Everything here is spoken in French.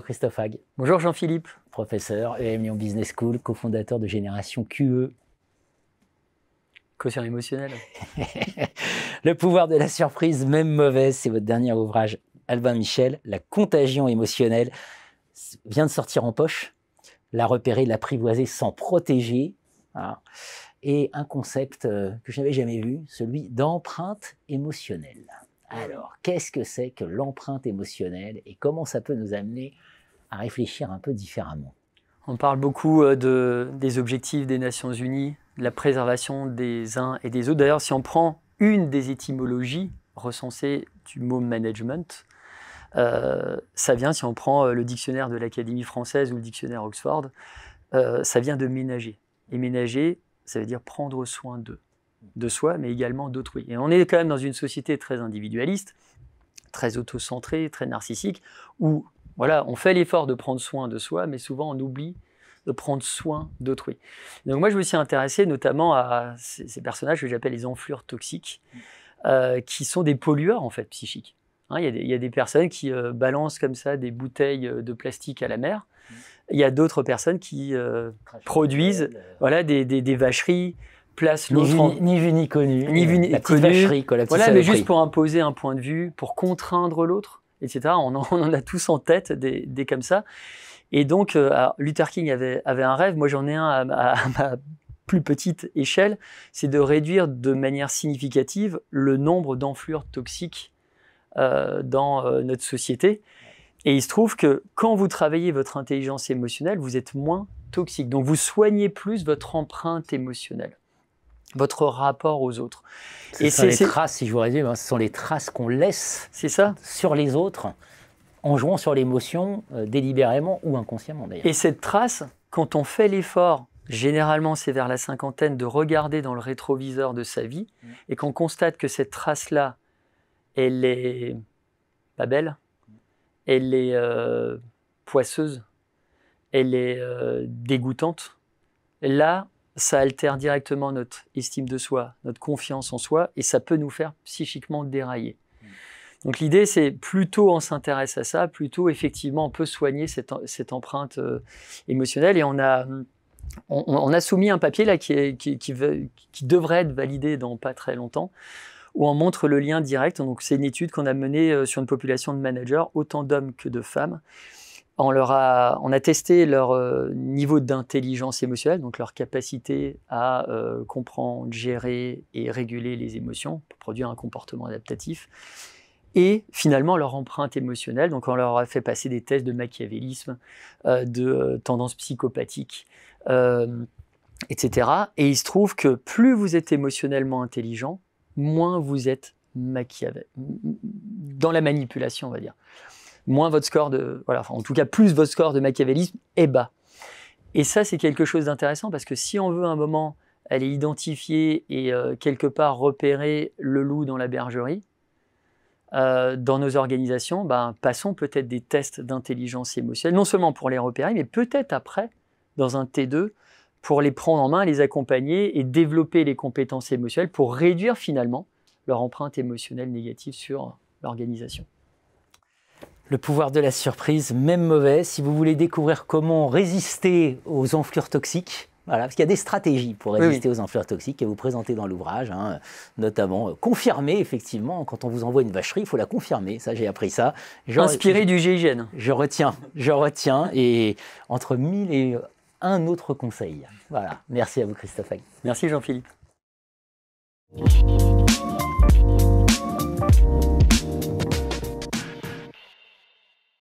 Christophe Hague. Bonjour Jean-Philippe. Professeur EM Lyon Business School, cofondateur de Génération QE. Quotient émotionnel. Le pouvoir de la surprise, même mauvaise, c'est votre dernier ouvrage, Albin Michel. La contagion émotionnelle vient de sortir en poche. La repérer, l'apprivoiser sans protéger. Voilà. Et un concept que je n'avais jamais vu, celui d'empreinte émotionnelle. Alors, qu'est-ce que c'est que l'empreinte émotionnelle et comment ça peut nous amener à réfléchir un peu différemment? On parle beaucoup des objectifs des Nations Unies, de la préservation des uns et des autres. D'ailleurs, si on prend une des étymologies recensées du mot management, ça vient, si on prend le dictionnaire de l'Académie française ou le dictionnaire Oxford, ça vient de ménager. Et ménager, ça veut dire prendre soin de soi, mais également d'autrui. Et on est quand même dans une société très individualiste, très autocentrée, très narcissique, où voilà, on fait l'effort de prendre soin de soi, mais souvent on oublie de prendre soin d'autrui. Donc moi, je me suis intéressé notamment à ces personnages que j'appelle les enflures toxiques, qui sont des pollueurs en fait psychiques. Hein, il y a des personnes qui balancent comme ça des bouteilles de plastique à la mer. Il y a d'autres personnes qui produisent voilà, des vacheries, placent l'autre ni vu ni connu. Ni vu ni la petite connu. Vacherie, quoi, la petite voilà, mais saloperie. juste pour imposer un point de vue, pour contraindre l'autre, etc. On en a tous en tête des comme ça. Et donc, Luther King avait un rêve. Moi, j'en ai un à ma plus petite échelle, c'est de réduire de manière significative le nombre d'enflures toxiques dans notre société. Et il se trouve que quand vous travaillez votre intelligence émotionnelle, vous êtes moins toxique. Donc, vous soignez plus votre empreinte émotionnelle, votre rapport aux autres. Et c'est les traces, si je vous résume, ce sont les traces qu'on laisse sur les autres en jouant sur l'émotion, délibérément ou inconsciemment d'ailleurs. Et cette trace, quand on fait l'effort, généralement c'est vers la cinquantaine, de regarder dans le rétroviseur de sa vie, et qu'on constate que cette trace-là, elle est pas belle, elle est poisseuse, elle est dégoûtante, là, ça altère directement notre estime de soi, notre confiance en soi, et ça peut nous faire psychiquement dérailler. Donc l'idée, c'est plutôt on s'intéresse à ça, plutôt effectivement on peut soigner cette empreinte émotionnelle. Et on a soumis un papier là qui devrait être validé dans pas très longtemps, où on montre le lien direct. Donc c'est une étude qu'on a menée sur une population de managers, autant d'hommes que de femmes. On a testé leur niveau d'intelligence émotionnelle, donc leur capacité à comprendre, gérer et réguler les émotions pour produire un comportement adaptatif. Et finalement, leur empreinte émotionnelle, donc on leur a fait passer des tests de machiavélisme, de tendance psychopathique, etc. Et il se trouve que plus vous êtes émotionnellement intelligent, moins vous êtes dans la manipulation, on va dire. Moins votre score en tout cas, plus votre score de machiavélisme est bas. Et ça, c'est quelque chose d'intéressant parce que si on veut à un moment aller identifier et quelque part repérer le loup dans la bergerie, dans nos organisations, passons peut-être des tests d'intelligence émotionnelle, non seulement pour les repérer, mais peut-être après, dans un T2, pour les prendre en main, les accompagner et développer les compétences émotionnelles pour réduire finalement leur empreinte émotionnelle négative sur l'organisation. Le pouvoir de la surprise, même mauvais. Si vous voulez découvrir comment résister aux enflures toxiques, voilà, parce qu'il y a des stratégies pour résister aux enflures toxiques et vous présenter dans l'ouvrage, notamment confirmer effectivement, quand on vous envoie une vacherie, il faut la confirmer, ça j'ai appris ça. Inspiré du GIGN. Je retiens, et entre 1000 et un autre conseil. Voilà, merci à vous Christophe Hague. Merci Jean-Philippe.